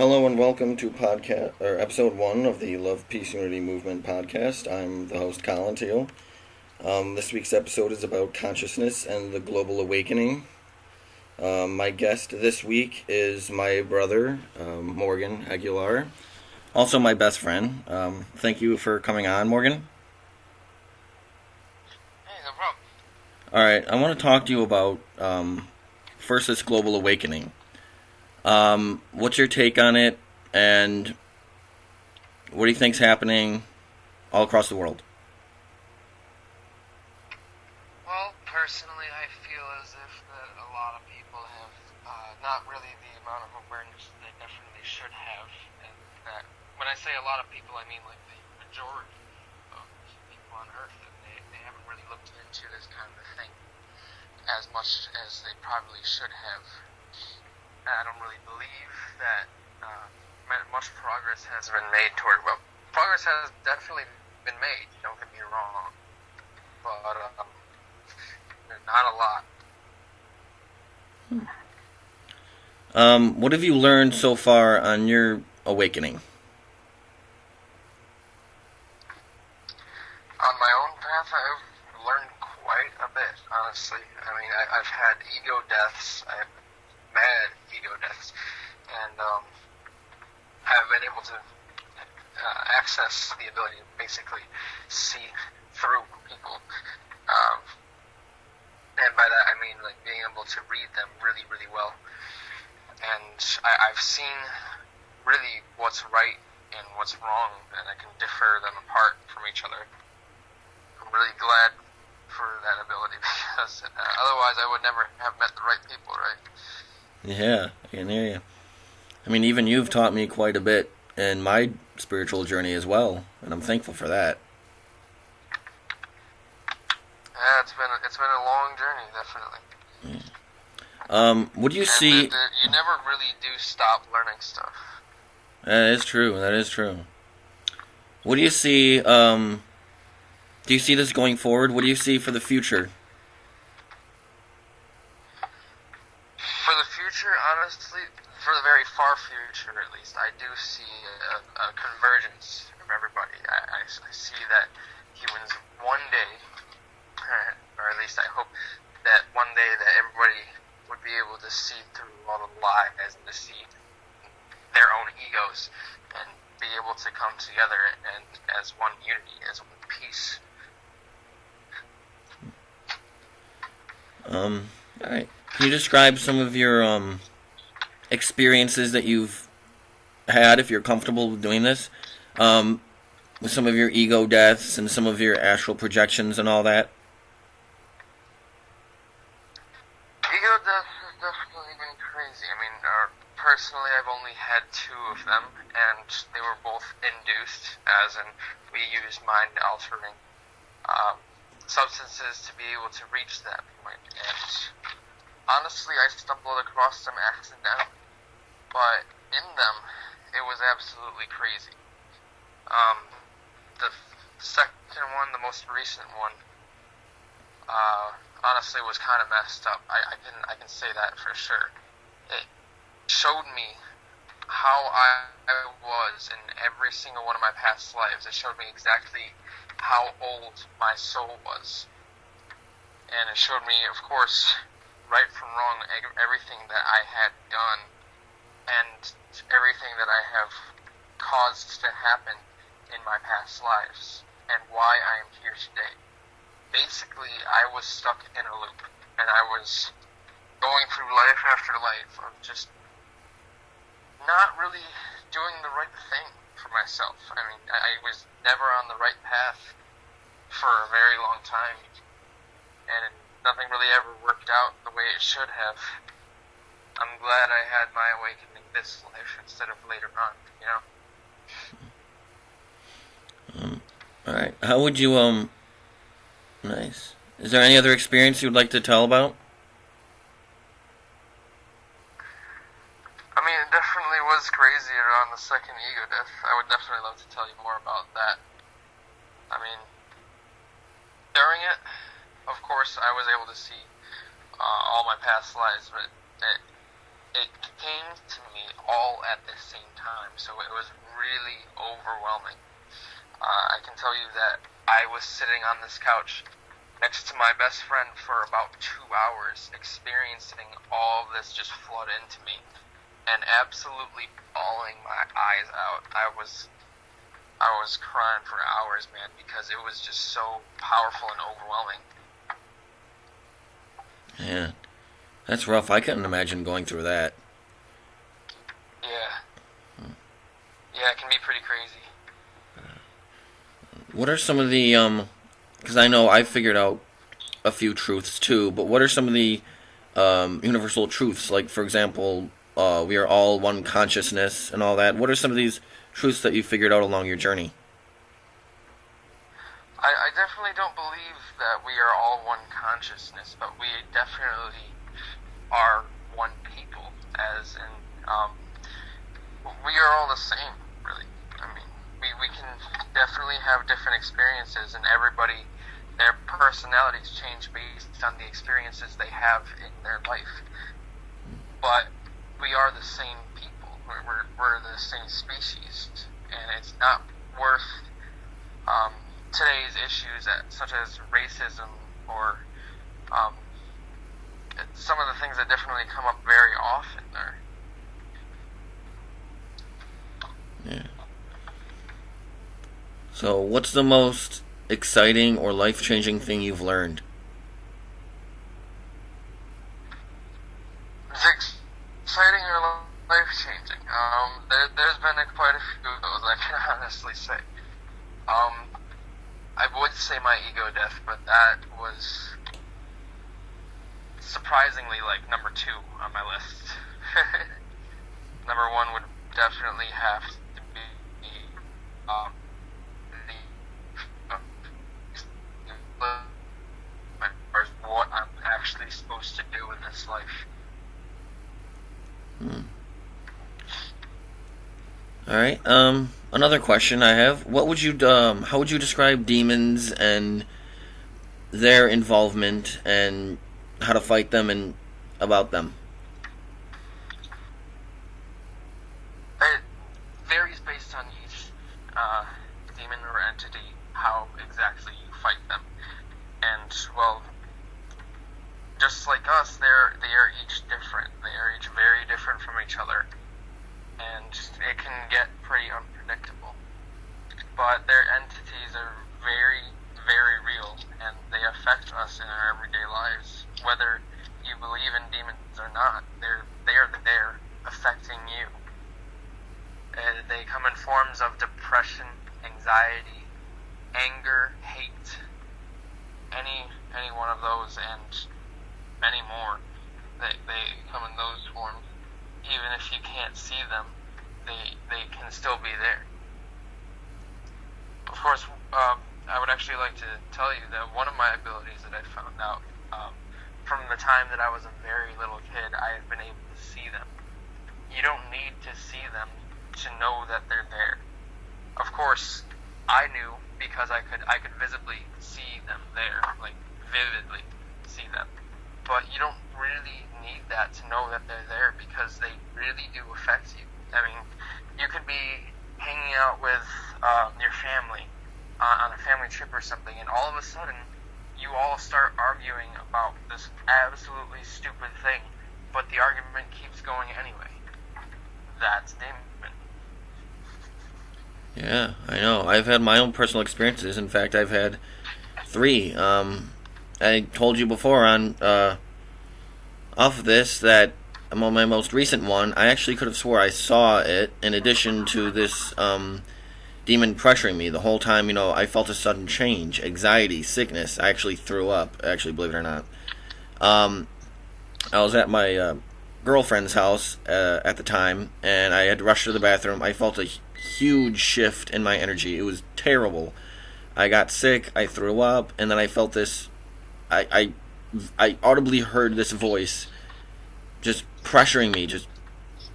Hello and welcome to podcast or episode one of the Love Peace Unity Movement podcast. I'm the host Colin Teal. This week's episode is about consciousness and the global awakening. My guest this week is my brother Morgan Aguilar, also my best friend. Thank you for coming on, Morgan. Hey, no problem. All right, I want to talk to you about first this global awakening. What's your take on it, and what do you think's happening all across the world? Well, personally, I feel as if that a lot of people have not really the amount of awareness they definitely should have, and that when I say a lot of people, I mean like the majority of people on Earth, and they haven't really looked into this kind of thing as much as they probably should have. I don't really believe that much progress has been made toward. Well, progress has definitely been made. Don't get me wrong, but not a lot. What have you learned so far on your awakening? On my own path, I've learned quite a bit. Honestly, I mean, I've had ego deaths. I've mad ego deaths, and I've been able to access the ability to basically see through people. And by that I mean like being able to read them really, really well. And I've seen really what's right and what's wrong, and I can differ them apart from each other. I'm really glad for that ability because otherwise I would never have met the right people, right? Yeah, I can hear you. I mean, even you've taught me quite a bit in my spiritual journey as well, and I'm thankful for that. Yeah, it's been a long journey, definitely. What do you And see? you never really do stop learning stuff. That is true. That is true. What do you see? Do you see this going forward? What do you see for the future? For the future, honestly, for the very far future at least, I do see a convergence of everybody. I see that humans one day, or at least I hope that one day that everybody would be able to see through all the lies and deceit, their own egos, and be able to come together and as one unity, as one piece. All right. Can you describe some of your experiences that you've had, if you're comfortable with doing this, with some of your ego deaths and some of your astral projections and all that? Ego death has definitely been crazy. I mean, personally, I've only had two of them, and they were both induced, as in we use mind-altering substances to be able to reach that point. And honestly, I stumbled across them accidentally, but in them, it was absolutely crazy. The second one, the most recent one, honestly was kind of messed up. I can say that for sure. It showed me how I was in every single one of my past lives. It showed me exactly how old my soul was. And it showed me, of course, right from wrong, everything that I had done and everything that I have caused to happen in my past lives and why I am here today. Basically, I was stuck in a loop, and I was going through life after life of just not really doing the right thing for myself. I mean, I was never on the right path for a very long time, and nothing really ever worked out the way it should have. I'm glad I had my awakening this life instead of later on, you know? All right. How would you Nice. Is there any other experience you'd like to tell about? I mean, it definitely was crazier on the second ego death. I would definitely love to tell you more about that. I mean, during it, of course, I was able to see all my past lives, but it it came to me all at the same time, so it was really overwhelming. I can tell you that I was sitting on this couch next to my best friend for about 2 hours, experiencing all of this just flood into me, and absolutely bawling my eyes out. I was crying for hours, man, because it was just so powerful and overwhelming. Yeah, that's rough. I couldn't imagine going through that. Yeah. Yeah, it can be pretty crazy. What are some of the, because I know I figured out a few truths too, but what are some of the universal truths? Like, for example, we are all one consciousness and all that. What are some of these truths that you figured out along your journey? I definitely don't believe that we are all one consciousness, but we definitely are one people, as in, we are all the same, really. I mean, we can definitely have different experiences, and everybody, their personalities change based on the experiences they have in their life. But we are the same people. We're the same species, and it's not worth today's issues such as racism or some of the things that definitely come up very often are. Yeah. So, what's the most exciting or life-changing thing you've learned? It's exciting or life-changing. There's been quite a few of those, I can honestly say. I would say my ego death, but that was surprisingly like number 2 on my list. Number 1 would definitely have to be what I'm actually supposed to do in this life. All right. Another question I have: how would you describe demons and their involvement and how to fight them and about them? It varies based on each demon or entity, how exactly you fight them. And, well, just like us, they are each different. They are each very different from each other. And it can get pretty unpredictable. But their entities are very, very real, and they affect us in our everyday lives. Whether you believe in demons or not, they're there affecting you. And they come in forms of depression, anxiety, anger, hate, any one of those, and many more. They come in those forms. Even if you can't see them, they can still be there. Of course, I would actually like to tell you that one of my abilities that I found out from the time that I was a very little kid, I have been able to see them. You don't need to see them to know that they're there. Of course, I knew because I could visibly see them there, like vividly see them. But you don't really need that to know that they're there, because they really do affect you. I mean, you could be hanging out with your family on a family trip or something, and all of a sudden you all start arguing about this absolutely stupid thing, but the argument keeps going anyway. That's demon. Yeah, I know. I've had my own personal experiences. In fact, I've had 3. I told you before on off of this that on my most recent one, I actually could have swore I saw it. In addition to this demon pressuring me the whole time, I felt a sudden change, anxiety, sickness. I actually threw up. Actually, believe it or not, I was at my girlfriend's house at the time, and I had to rush to the bathroom. I felt a huge shift in my energy. It was terrible. I got sick. I threw up, and then I felt this. I audibly heard this voice just pressuring me, just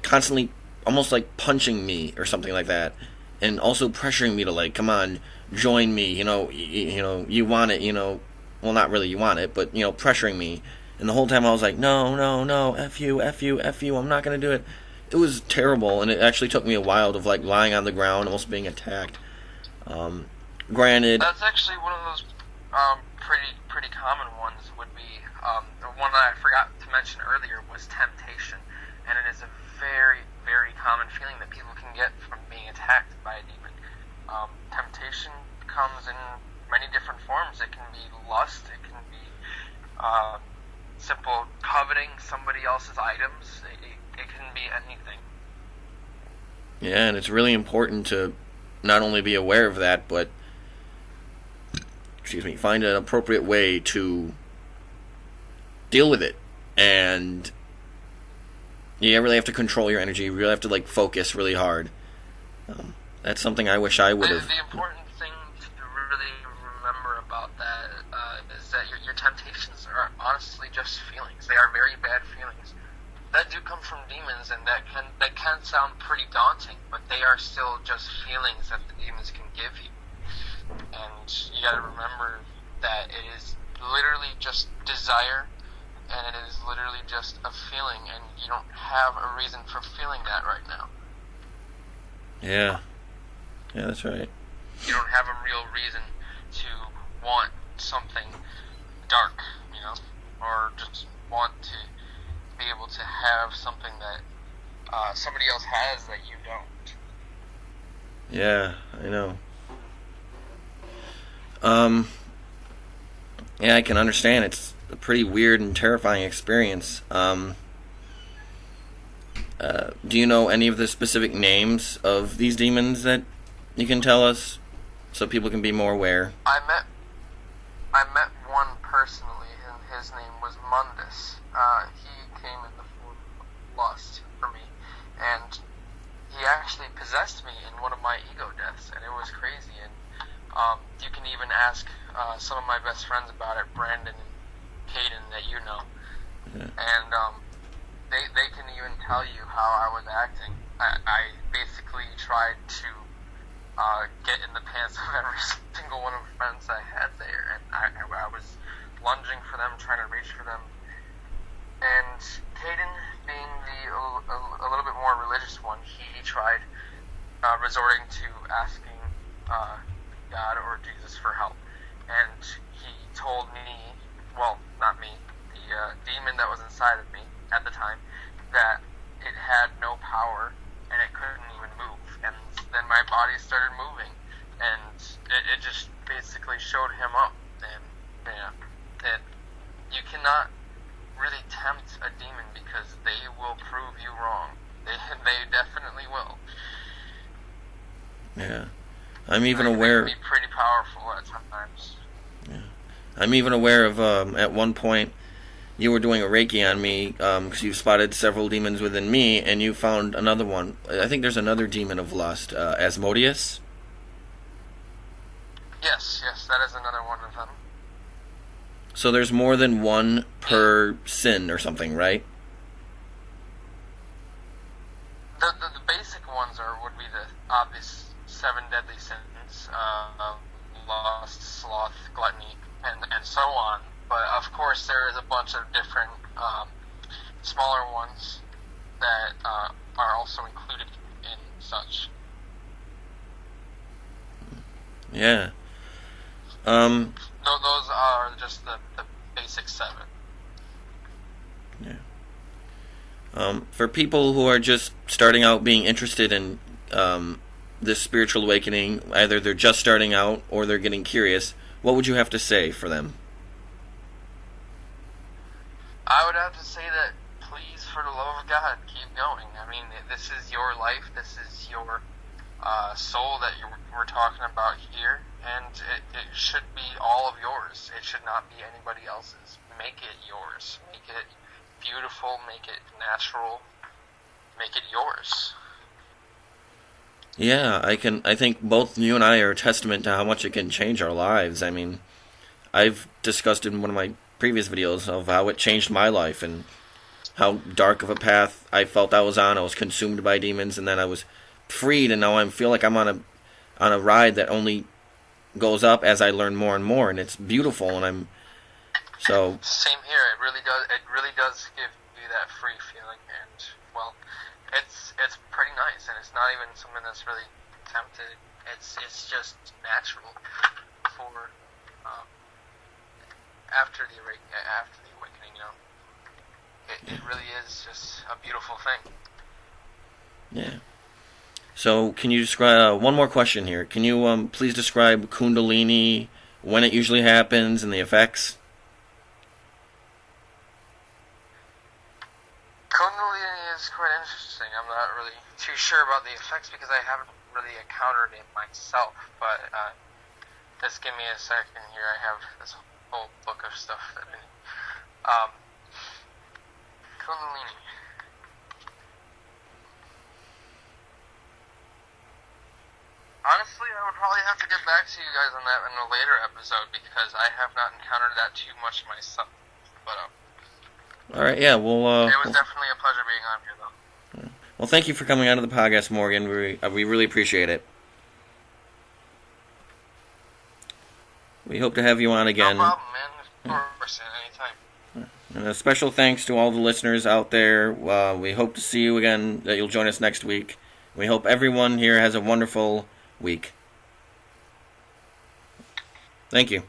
constantly, almost like punching me or something like that, and also pressuring me to, like, come on, join me. You want it. Well, not really. You want it, but pressuring me. And the whole time I was like, no, no, no, F you, F you, F you, I'm not going to do it. It was terrible, and it actually took me a while of like lying on the ground, almost being attacked. Granted, That's actually one of those pretty common ones. Would be the one that I forgot to mention earlier was temptation, and it is a very common feeling that people can get from being attacked by a demon. Temptation comes in many different forms. It can be lust. It can be simple coveting somebody else's items. It can be anything. yeah, and it's really important to not only be aware of that, but find an appropriate way to deal with it. And you really have to control your energy. You really have to like focus really hard. That's something I wish I would have. The important thing to really remember about that is that your temptations are honestly just feelings. They are very bad feelings that do come from demons, and that can sound pretty daunting, but they are still just feelings that the demons can give you. And you got to remember that it is literally just desire, and it is literally just a feeling, and you don't have a reason for feeling that right now. Yeah, that's right. You don't have a real reason to want something dark, or just want to be able to have something that somebody else has that you don't. Yeah, I know. Yeah, I can understand. It's a pretty weird and terrifying experience. Do you know any of the specific names of these demons that you can tell us, so people can be more aware? I met one personally, and his name was Mundus. He came in the form of lust for me, and he actually possessed me in one of my ego deaths, and it was crazy. And you can even ask some of my best friends about it, Brandon and Caden, that you know. Yeah. And they can even tell you how I was acting. I basically tried to get in the pants of every single one of the friends I had there, and I was lunging for them, trying to reach for them. And Caden, being a little bit more religious one, he tried resorting to asking God or Jesus for help. And he told me, well, not me, the demon that was inside of me at the time, that it had no power and it couldn't even move. And then my body started moving, and it just basically showed him up. And you cannot really tempt a demon, because they will prove you wrong. They definitely will. Yeah. I'm even aware. They can be pretty powerful at times. Yeah. I'm even aware of, at one point, you were doing a Reiki on me, because you spotted several demons within me, and you found another one. I think there's another demon of lust, Asmodeus. Yes, that is another one of them. So there's more than one per sin or something, right? The basic ones would be the obvious 7 deadly sins, lust, sloth, gluttony, and so on. But of course, there is a bunch of different smaller ones that are also included in such. Yeah. Those are just the basic 7. Yeah. For people who are just starting out being interested in this spiritual awakening, either they're just starting out or they're getting curious, what would you have to say for them? I would have to say that, please, for the love of God, keep going. I mean, this is your life. This is your soul that we're talking about here, and it should be all of yours. It should not be anybody else's. Make it yours. Make it beautiful. Make it natural. Make it yours. Yeah, I think both you and I are a testament to how much it can change our lives. I mean, I've discussed in one of my previous videos of how it changed my life and how dark of a path I felt I was on. I was consumed by demons, and then I was freed, and now I feel like I'm on a ride that only goes up as I learn more and more, and it's beautiful, and So same here. It really does. It really does give you that free feeling, and well, it's pretty nice, and it's not even something that's really tempted. It's just natural for after the awakening. You know, it really is just a beautiful thing. yeah. So can you describe one more question here? Can you please describe Kundalini, when it usually happens, and the effects? Kundalini is quite interesting. I'm not really too sure about the effects because I haven't really encountered it myself. But just give me a second here. I have this whole book of stuff that I need. Kundalini. Honestly, I would probably have to get back to you guys on that in a later episode because I have not encountered that too much myself. But all right, yeah. Well, it was definitely a pleasure being on here, though. Well, thank you for coming on to the podcast, Morgan. We really appreciate it. We hope to have you on again. No problem, man. Of course, anytime. And a special thanks to all the listeners out there. We hope to see you again, that you'll join us next week. We hope everyone here has a wonderful week. Thank you.